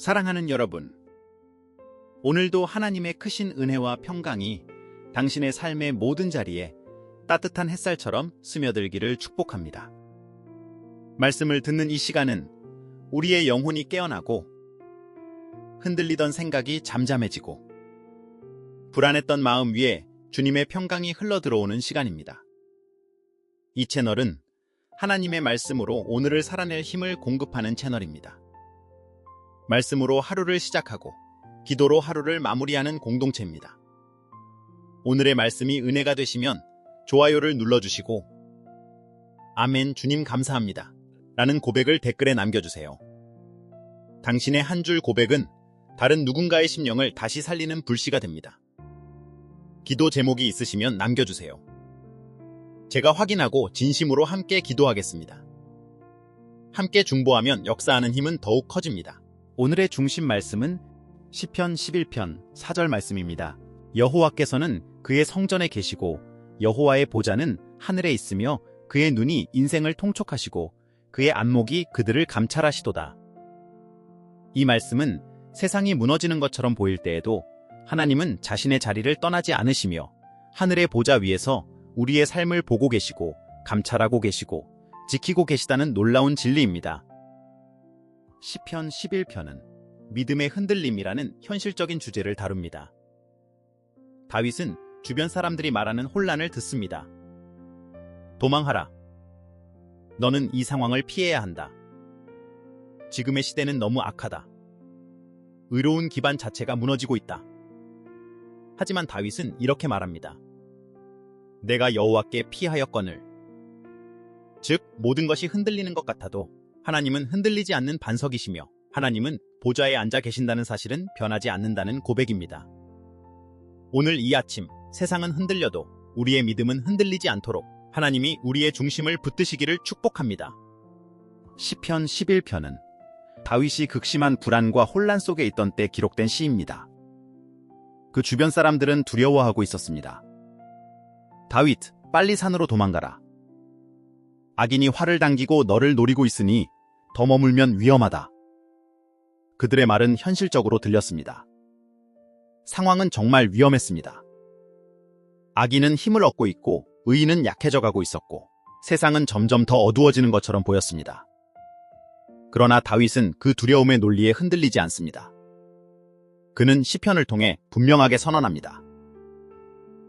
사랑하는 여러분, 오늘도 하나님의 크신 은혜와 평강이 당신의 삶의 모든 자리에 따뜻한 햇살처럼 스며들기를 축복합니다. 말씀을 듣는 이 시간은 우리의 영혼이 깨어나고 흔들리던 생각이 잠잠해지고 불안했던 마음 위에 주님의 평강이 흘러들어오는 시간입니다. 이 채널은 하나님의 말씀으로 오늘을 살아낼 힘을 공급하는 채널입니다. 말씀으로 하루를 시작하고 기도로 하루를 마무리하는 공동체입니다. 오늘의 말씀이 은혜가 되시면 좋아요를 눌러주시고 아멘 주님 감사합니다 라는 고백을 댓글에 남겨주세요. 당신의 한 줄 고백은 다른 누군가의 심령을 다시 살리는 불씨가 됩니다. 기도 제목이 있으시면 남겨주세요. 제가 확인하고 진심으로 함께 기도하겠습니다. 함께 중보하면 역사하는 힘은 더욱 커집니다. 오늘의 중심 말씀은 시편 11편 4절 말씀입니다. 여호와께서는 그의 성전에 계시고 여호와의 보좌는 하늘에 있으며 그의 눈이 인생을 통촉하시고 그의 안목이 그들을 감찰하시도다. 이 말씀은 세상이 무너지는 것처럼 보일 때에도 하나님은 자신의 자리를 떠나지 않으시며 하늘의 보좌 위에서 우리의 삶을 보고 계시고 감찰하고 계시고 지키고 계시다는 놀라운 진리입니다. 시편 11편은 믿음의 흔들림이라는 현실적인 주제를 다룹니다. 다윗은 주변 사람들이 말하는 혼란을 듣습니다. 도망하라. 너는 이 상황을 피해야 한다. 지금의 시대는 너무 악하다. 의로운 기반 자체가 무너지고 있다. 하지만 다윗은 이렇게 말합니다. 내가 여호와께 피하였거늘. 즉 모든 것이 흔들리는 것 같아도 하나님은 흔들리지 않는 반석이시며 하나님은 보좌에 앉아 계신다는 사실은 변하지 않는다는 고백입니다. 오늘 이 아침 세상은 흔들려도 우리의 믿음은 흔들리지 않도록 하나님이 우리의 중심을 붙드시기를 축복합니다. 시편 11편은 다윗이 극심한 불안과 혼란 속에 있던 때 기록된 시입니다. 그 주변 사람들은 두려워하고 있었습니다. 다윗, 빨리 산으로 도망가라. 악인이 활을 당기고 너를 노리고 있으니 더 머물면 위험하다. 그들의 말은 현실적으로 들렸습니다. 상황은 정말 위험했습니다. 악인은 힘을 얻고 있고 의인은 약해져가고 있었고 세상은 점점 더 어두워지는 것처럼 보였습니다. 그러나 다윗은 그 두려움의 논리에 흔들리지 않습니다. 그는 시편을 통해 분명하게 선언합니다.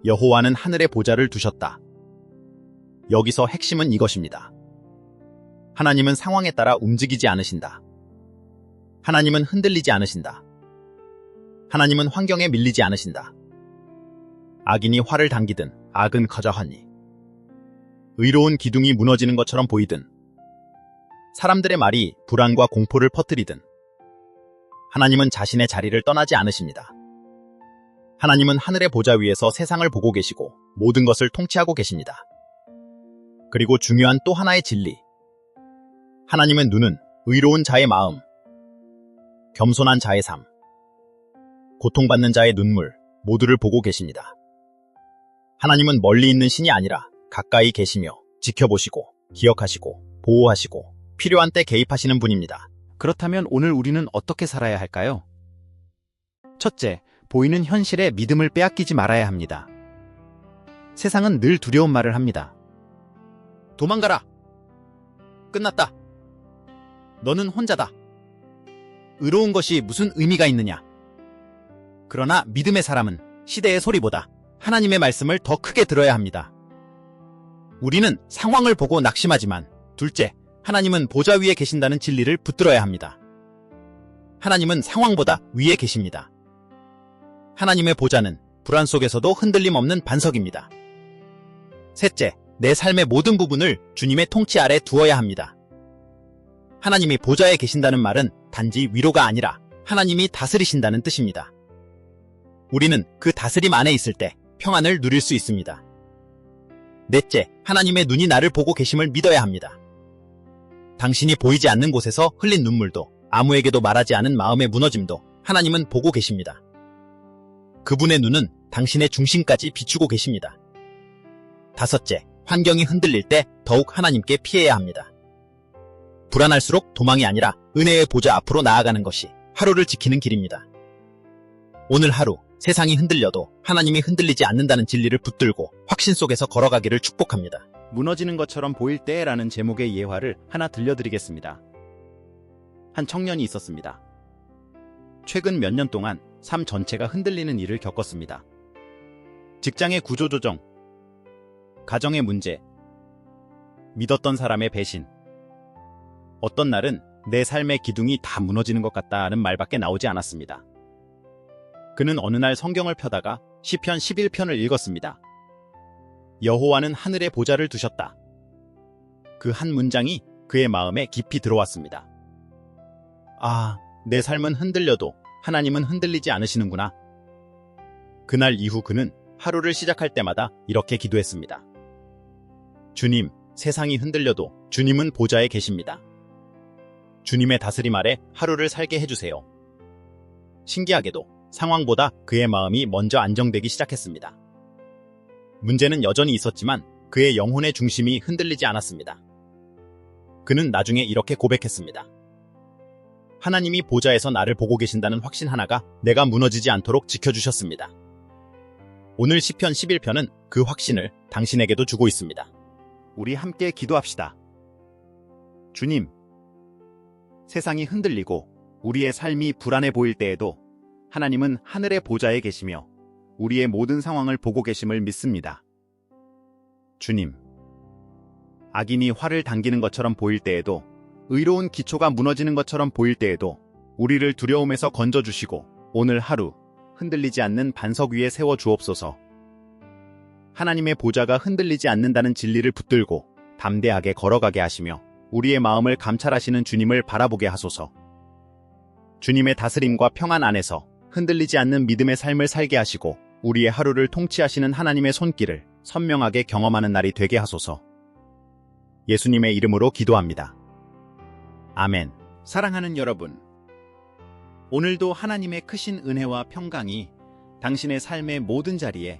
여호와는 하늘에 보좌를 두셨다. 여기서 핵심은 이것입니다. 하나님은 상황에 따라 움직이지 않으신다. 하나님은 흔들리지 않으신다. 하나님은 환경에 밀리지 않으신다. 악인이 활을 당기든 악은 커져하니 의로운 기둥이 무너지는 것처럼 보이든 사람들의 말이 불안과 공포를 퍼뜨리든 하나님은 자신의 자리를 떠나지 않으십니다. 하나님은 하늘의 보좌 위에서 세상을 보고 계시고 모든 것을 통치하고 계십니다. 그리고 중요한 또 하나의 진리. 하나님의 눈은 의로운 자의 마음, 겸손한 자의 삶, 고통받는 자의 눈물 모두를 보고 계십니다. 하나님은 멀리 있는 신이 아니라 가까이 계시며 지켜보시고 기억하시고 보호하시고 필요한 때 개입하시는 분입니다. 그렇다면 오늘 우리는 어떻게 살아야 할까요? 첫째, 보이는 현실에 믿음을 빼앗기지 말아야 합니다. 세상은 늘 두려운 말을 합니다. 도망가라. 끝났다. 너는 혼자다. 의로운 것이 무슨 의미가 있느냐. 그러나 믿음의 사람은 시대의 소리보다 하나님의 말씀을 더 크게 들어야 합니다. 우리는 상황을 보고 낙심하지만 둘째, 하나님은 보좌 위에 계신다는 진리를 붙들어야 합니다. 하나님은 상황보다 위에 계십니다. 하나님의 보좌는 불안 속에서도 흔들림 없는 반석입니다. 셋째, 내 삶의 모든 부분을 주님의 통치 아래 두어야 합니다. 하나님이 보좌에 계신다는 말은 단지 위로가 아니라 하나님이 다스리신다는 뜻입니다. 우리는 그 다스림 안에 있을 때 평안을 누릴 수 있습니다. 넷째, 하나님의 눈이 나를 보고 계심을 믿어야 합니다. 당신이 보이지 않는 곳에서 흘린 눈물도 아무에게도 말하지 않은 마음의 무너짐도 하나님은 보고 계십니다. 그분의 눈은 당신의 중심까지 비추고 계십니다. 다섯째, 환경이 흔들릴 때 더욱 하나님께 피해야 합니다. 불안할수록 도망이 아니라 은혜의 보좌 앞으로 나아가는 것이 하루를 지키는 길입니다. 오늘 하루 세상이 흔들려도 하나님이 흔들리지 않는다는 진리를 붙들고 확신 속에서 걸어가기를 축복합니다. 무너지는 것처럼 보일 때라는 제목의 예화를 하나 들려드리겠습니다. 한 청년이 있었습니다. 최근 몇 년 동안 삶 전체가 흔들리는 일을 겪었습니다. 직장의 구조조정, 가정의 문제, 믿었던 사람의 배신. 어떤 날은 내 삶의 기둥이 다 무너지는 것 같다는 말밖에 나오지 않았습니다. 그는 어느 날 성경을 펴다가 시편 11편을 읽었습니다. 여호와는 하늘에 보좌를 두셨다. 그 한 문장이 그의 마음에 깊이 들어왔습니다. 아, 내 삶은 흔들려도 하나님은 흔들리지 않으시는구나. 그날 이후 그는 하루를 시작할 때마다 이렇게 기도했습니다. 주님, 세상이 흔들려도 주님은 보좌에 계십니다. 주님의 다스림 아래 하루를 살게 해주세요. 신기하게도 상황보다 그의 마음이 먼저 안정되기 시작했습니다. 문제는 여전히 있었지만 그의 영혼의 중심이 흔들리지 않았습니다. 그는 나중에 이렇게 고백했습니다. 하나님이 보좌에서 나를 보고 계신다는 확신 하나가 내가 무너지지 않도록 지켜주셨습니다. 오늘 시편 11편은 그 확신을 당신에게도 주고 있습니다. 우리 함께 기도합시다. 주님, 세상이 흔들리고 우리의 삶이 불안해 보일 때에도 하나님은 하늘의 보좌에 계시며 우리의 모든 상황을 보고 계심을 믿습니다. 주님, 악인이 활을 당기는 것처럼 보일 때에도, 의로운 기초가 무너지는 것처럼 보일 때에도 우리를 두려움에서 건져주시고 오늘 하루 흔들리지 않는 반석 위에 세워주옵소서. 하나님의 보좌가 흔들리지 않는다는 진리를 붙들고 담대하게 걸어가게 하시며 우리의 마음을 감찰하시는 주님을 바라보게 하소서. 주님의 다스림과 평안 안에서 흔들리지 않는 믿음의 삶을 살게 하시고 우리의 하루를 통치하시는 하나님의 손길을 선명하게 경험하는 날이 되게 하소서. 예수님의 이름으로 기도합니다. 아멘. 사랑하는 여러분, 오늘도 하나님의 크신 은혜와 평강이 당신의 삶의 모든 자리에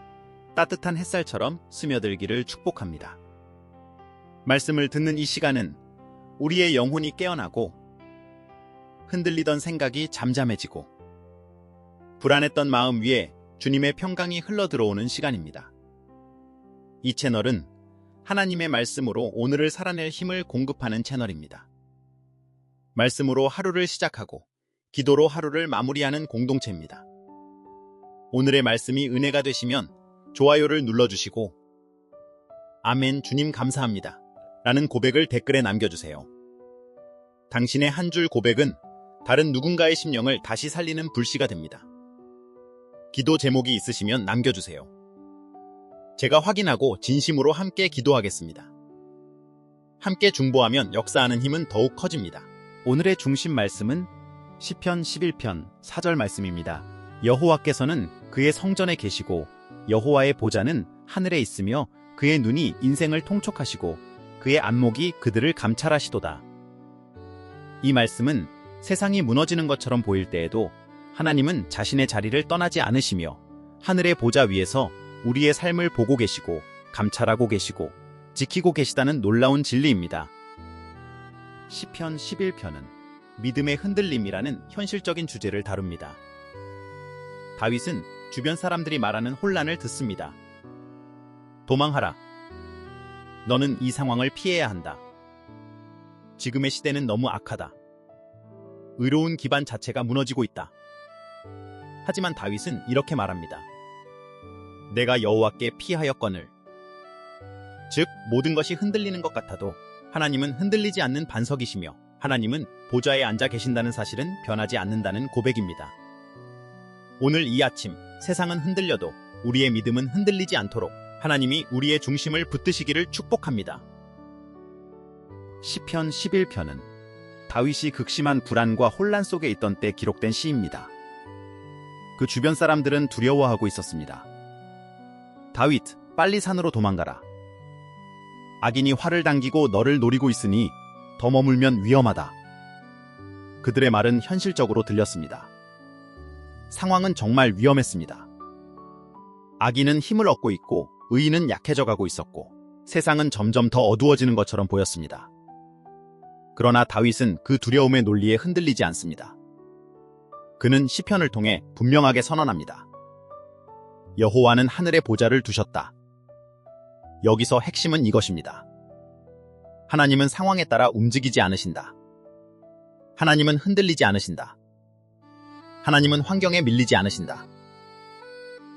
따뜻한 햇살처럼 스며들기를 축복합니다. 말씀을 듣는 이 시간은 우리의 영혼이 깨어나고 흔들리던 생각이 잠잠해지고 불안했던 마음 위에 주님의 평강이 흘러들어오는 시간입니다. 이 채널은 하나님의 말씀으로 오늘을 살아낼 힘을 공급하는 채널입니다. 말씀으로 하루를 시작하고 기도로 하루를 마무리하는 공동체입니다. 오늘의 말씀이 은혜가 되시면 좋아요를 눌러주시고 아멘 주님 감사합니다 라는 고백을 댓글에 남겨주세요. 당신의 한 줄 고백은 다른 누군가의 심령을 다시 살리는 불씨가 됩니다. 기도 제목이 있으시면 남겨주세요. 제가 확인하고 진심으로 함께 기도하겠습니다. 함께 중보하면 역사하는 힘은 더욱 커집니다. 오늘의 중심 말씀은 시편 11편 4절 말씀입니다. 여호와께서는 그의 성전에 계시고 여호와의 보좌는 하늘에 있으며 그의 눈이 인생을 통촉하시고 그의 안목이 그들을 감찰하시도다. 이 말씀은 세상이 무너지는 것처럼 보일 때에도 하나님은 자신의 자리를 떠나지 않으시며 하늘의 보좌 위에서 우리의 삶을 보고 계시고 감찰하고 계시고 지키고 계시다는 놀라운 진리입니다. 시편 11편은 믿음의 흔들림이라는 현실적인 주제를 다룹니다. 다윗은 주변 사람들이 말하는 혼란을 듣습니다. 도망하라. 너는 이 상황을 피해야 한다. 지금의 시대는 너무 악하다. 의로운 기반 자체가 무너지고 있다. 하지만 다윗은 이렇게 말합니다. 내가 여호와께 피하였거늘. 즉 모든 것이 흔들리는 것 같아도 하나님은 흔들리지 않는 반석이시며 하나님은 보좌에 앉아 계신다는 사실은 변하지 않는다는 고백입니다. 오늘 이 아침 세상은 흔들려도 우리의 믿음은 흔들리지 않도록 하나님이 우리의 중심을 붙드시기를 축복합니다. 시편 11편은 다윗이 극심한 불안과 혼란 속에 있던 때 기록된 시입니다. 그 주변 사람들은 두려워하고 있었습니다. 다윗, 빨리 산으로 도망가라. 악인이 활을 당기고 너를 노리고 있으니 더 머물면 위험하다. 그들의 말은 현실적으로 들렸습니다. 상황은 정말 위험했습니다. 악인은 힘을 얻고 있고 의인은 약해져 가고 있었고 세상은 점점 더 어두워지는 것처럼 보였습니다. 그러나 다윗은 그 두려움의 논리에 흔들리지 않습니다. 그는 시편을 통해 분명하게 선언합니다. 여호와는 하늘에 보좌를 두셨다. 여기서 핵심은 이것입니다. 하나님은 상황에 따라 움직이지 않으신다. 하나님은 흔들리지 않으신다. 하나님은 환경에 밀리지 않으신다.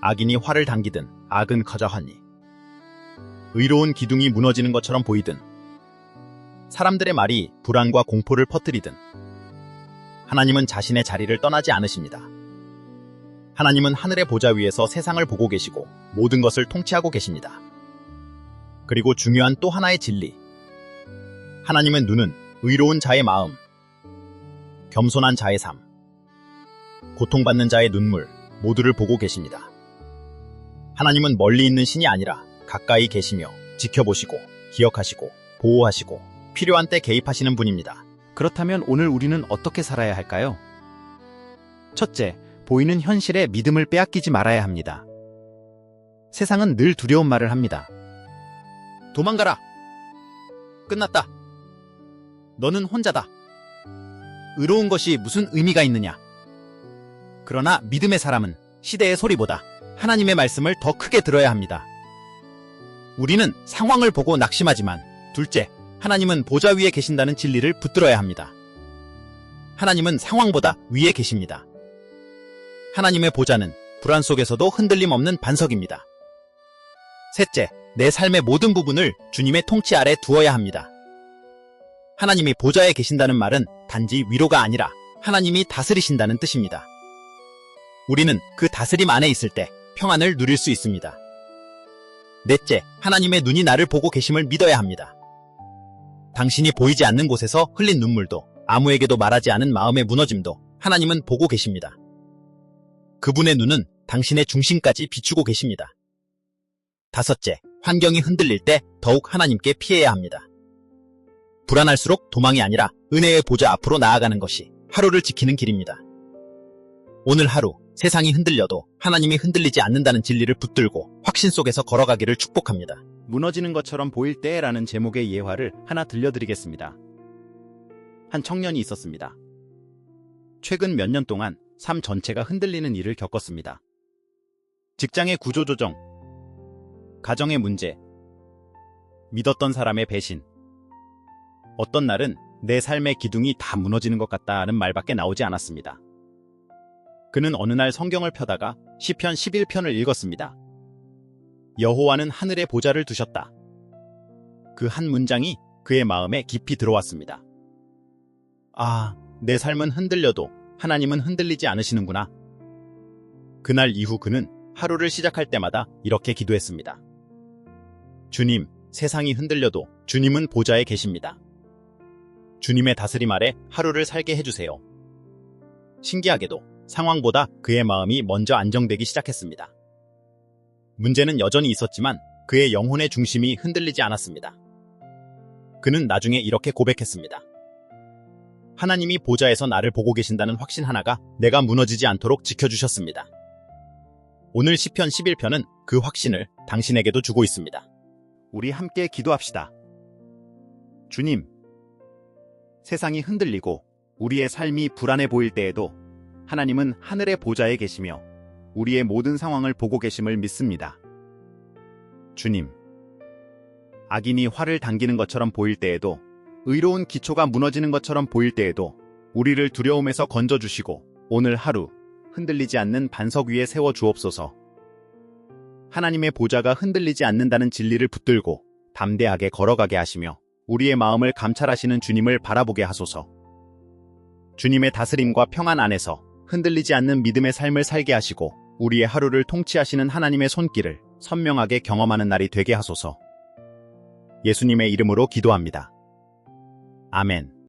악인이 활을 당기든 악은 커져하니 의로운 기둥이 무너지는 것처럼 보이든 사람들의 말이 불안과 공포를 퍼뜨리든 하나님은 자신의 자리를 떠나지 않으십니다. 하나님은 하늘의 보좌 위에서 세상을 보고 계시고 모든 것을 통치하고 계십니다. 그리고 중요한 또 하나의 진리. 하나님의 눈은 의로운 자의 마음, 겸손한 자의 삶, 고통받는 자의 눈물 모두를 보고 계십니다. 하나님은 멀리 있는 신이 아니라 가까이 계시며 지켜보시고 기억하시고 보호하시고 필요한 때 개입하시는 분입니다. 그렇다면 오늘 우리는 어떻게 살아야 할까요? 첫째, 보이는 현실에 믿음을 빼앗기지 말아야 합니다. 세상은 늘 두려운 말을 합니다. 도망가라. 끝났다. 너는 혼자다. 의로운 것이 무슨 의미가 있느냐? 그러나 믿음의 사람은 시대의 소리보다 하나님의 말씀을 더 크게 들어야 합니다. 우리는 상황을 보고 낙심하지만 둘째, 하나님은 보좌 위에 계신다는 진리를 붙들어야 합니다. 하나님은 상황보다 위에 계십니다. 하나님의 보좌는 불안 속에서도 흔들림 없는 반석입니다. 셋째, 내 삶의 모든 부분을 주님의 통치 아래 두어야 합니다. 하나님이 보좌에 계신다는 말은 단지 위로가 아니라 하나님이 다스리신다는 뜻입니다. 우리는 그 다스림 안에 있을 때 평안을 누릴 수 있습니다. 넷째, 하나님의 눈이 나를 보고 계심을 믿어야 합니다. 당신이 보이지 않는 곳에서 흘린 눈물도 아무에게도 말하지 않은 마음의 무너짐도 하나님은 보고 계십니다. 그분의 눈은 당신의 중심까지 비추고 계십니다. 다섯째, 환경이 흔들릴 때 더욱 하나님께 피해야 합니다. 불안할수록 도망이 아니라 은혜의 보좌 앞으로 나아가는 것이 하루를 지키는 길입니다. 오늘 하루 세상이 흔들려도 하나님이 흔들리지 않는다는 진리를 붙들고 확신 속에서 걸어가기를 축복합니다. 무너지는 것처럼 보일 때라는 제목의 예화를 하나 들려드리겠습니다. 한 청년이 있었습니다. 최근 몇 년 동안 삶 전체가 흔들리는 일을 겪었습니다. 직장의 구조조정, 가정의 문제, 믿었던 사람의 배신. 어떤 날은 내 삶의 기둥이 다 무너지는 것 같다는 말밖에 나오지 않았습니다. 그는 어느 날 성경을 펴다가 시편 11편을 읽었습니다. 여호와는 하늘에 보좌를 두셨다. 그 한 문장이 그의 마음에 깊이 들어왔습니다. 아, 내 삶은 흔들려도 하나님은 흔들리지 않으시는구나. 그날 이후 그는 하루를 시작할 때마다 이렇게 기도했습니다. 주님, 세상이 흔들려도 주님은 보좌에 계십니다. 주님의 다스림 아래 하루를 살게 해주세요. 신기하게도 상황보다 그의 마음이 먼저 안정되기 시작했습니다. 문제는 여전히 있었지만 그의 영혼의 중심이 흔들리지 않았습니다. 그는 나중에 이렇게 고백했습니다. 하나님이 보좌에서 나를 보고 계신다는 확신 하나가 내가 무너지지 않도록 지켜주셨습니다. 오늘 시편 11편은 그 확신을 당신에게도 주고 있습니다. 우리 함께 기도합시다. 주님, 세상이 흔들리고 우리의 삶이 불안해 보일 때에도 하나님은 하늘의 보좌에 계시며 우리의 모든 상황을 보고 계심을 믿습니다. 주님, 악인이 활을 당기는 것처럼 보일 때에도 의로운 기초가 무너지는 것처럼 보일 때에도 우리를 두려움에서 건져주시고 오늘 하루 흔들리지 않는 반석 위에 세워 주옵소서. 하나님의 보좌가 흔들리지 않는다는 진리를 붙들고 담대하게 걸어가게 하시며 우리의 마음을 감찰하시는 주님을 바라보게 하소서. 주님의 다스림과 평안 안에서 흔들리지 않는 믿음의 삶을 살게 하시고 우리의 하루를 통치하시는 하나님의 손길을 선명하게 경험하는 날이 되게 하소서. 예수님의 이름으로 기도합니다. 아멘.